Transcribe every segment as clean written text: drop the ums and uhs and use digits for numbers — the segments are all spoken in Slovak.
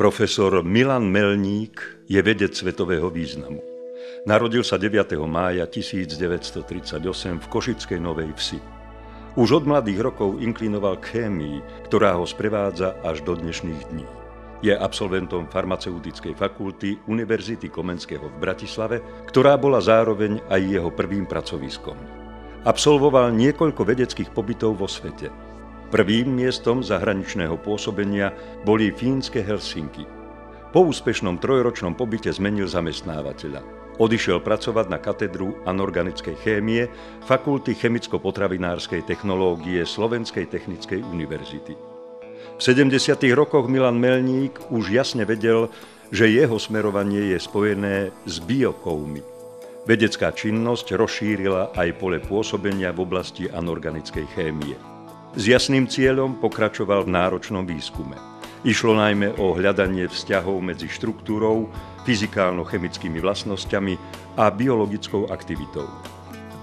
Profesor Milan Melník je vedec svetového významu. Narodil sa 9. mája 1938 v Košickej Novej Vsi. Už od mladých rokov inklinoval k chémii, ktorá ho sprevádza až do dnešných dní. Je absolventom farmaceutickej fakulty Univerzity Komenského v Bratislave, ktorá bola zároveň aj jeho prvým pracoviskom. Absolvoval niekoľko vedeckých pobytov vo svete. Prvým miestom zahraničného pôsobenia boli fínske Helsinky. Po úspešnom trojročnom pobyte zmenil zamestnávateľa. Odišiel pracovať na katedru anorganickej chémie Fakulty chemicko-potravinárskej technológie Slovenskej technickej univerzity. V 70. rokoch Milan Melník už jasne vedel, že jeho smerovanie je spojené s biokovmi. Vedecká činnosť rozšírila aj pole pôsobenia v oblasti anorganickej chémie. S jasným cieľom pokračoval v náročnom výskume. Išlo najmä o hľadanie vzťahov medzi štruktúrou, fyzikálno-chemickými vlastnosťami a biologickou aktivitou.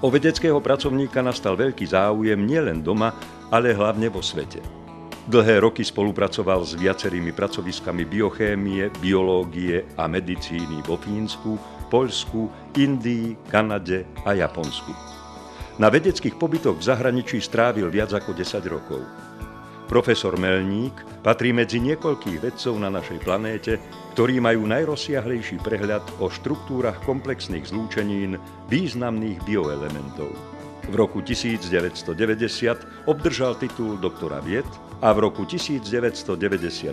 O vedeckého pracovníka nastal veľký záujem nielen doma, ale hlavne vo svete. Dlhé roky spolupracoval s viacerými pracoviskami biochémie, biológie a medicíny vo Fínsku, Poľsku, Indii, Kanade a Japonsku. Na vedeckých pobytoch v zahraničí strávil viac ako 10 rokov. Profesor Melník patrí medzi niekoľkých vedcov na našej planéte, ktorí majú najrozsiahlejší prehľad o štruktúrach komplexných zlúčenín významných bioelementov. V roku 1990 obdržal titul doktora vied a v roku 1991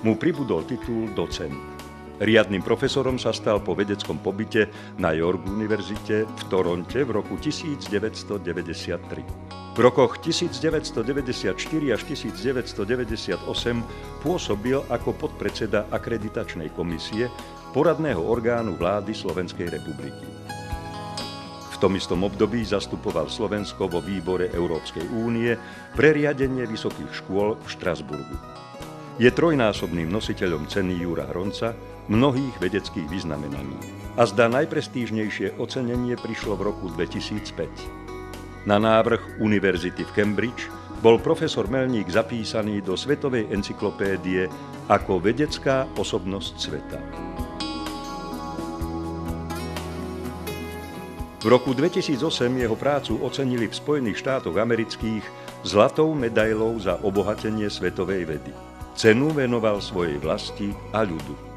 mu pribudol titul docent. Riadnym profesorom sa stal po vedeckom pobyte na York univerzite v Toronte v roku 1993. V rokoch 1994 až 1998 pôsobil ako podpredseda akreditačnej komisie poradného orgánu vlády Slovenskej republiky. V tom istom období zastupoval Slovensko vo výbore Európskej únie pre riadenie vysokých škôl v Štrasburgu. Je trojnásobným nositeľom ceny Jura Hronca, mnohých vedeckých vyznamenaní. A zdá najprestížnejšie ocenenie prišlo v roku 2005. Na návrh Univerzity v Cambridge bol profesor Melník zapísaný do Svetovej encyklopédie ako vedecká osobnosť sveta. V roku 2008 jeho prácu ocenili v Spojených štátoch amerických zlatou medailou za obohatenie svetovej vedy. Cenu venoval svojej vlasti a ľudu.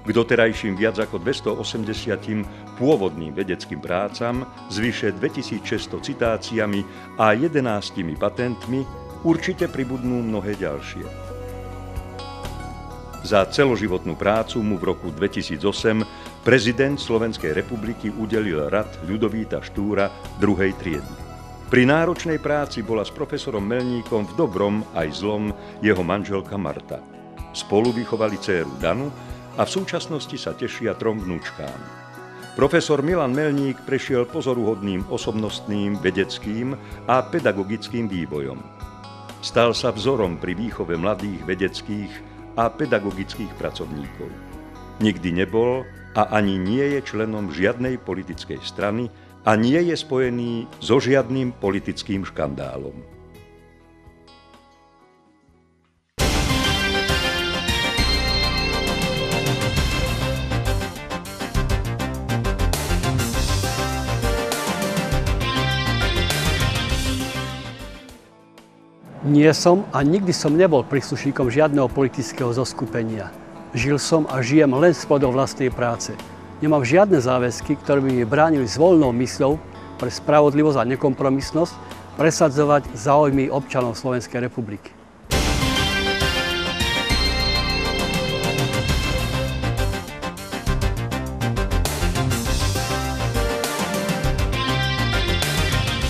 K doterajším viac ako 280 pôvodným vedeckým prácam s vyše 2600 citáciami a 11 patentmi určite pribudnú mnohé ďalšie. Za celoživotnú prácu mu v roku 2008 prezident Slovenskej republiky udelil rad Ľudovíta Štúra 2. triedy. Pri náročnej práci bola s profesorom Melníkom v dobrom aj zlom jeho manželka Marta. Spolu vychovali dcéru Danu a v súčasnosti sa tešia 3 vnúčkám. Profesor Milan Melník prešiel pozoruhodným osobnostným, vedeckým a pedagogickým vývojom. Stal sa vzorom pri výchove mladých vedeckých a pedagogických pracovníkov. Nikdy nebol a ani nie je členom žiadnej politickej strany a nie je spojený so žiadnym politickým škandálom. Nie som a nikdy som nebol príslušníkom žiadneho politického zoskupenia. Žil som a žijem len z plodov vlastnej práce. Nemám žiadne záväzky, ktoré by mi bránili s voľnou mysľou pre spravodlivosť a nekompromisnosť presadzovať záujmy občanov Slovenskej republiky.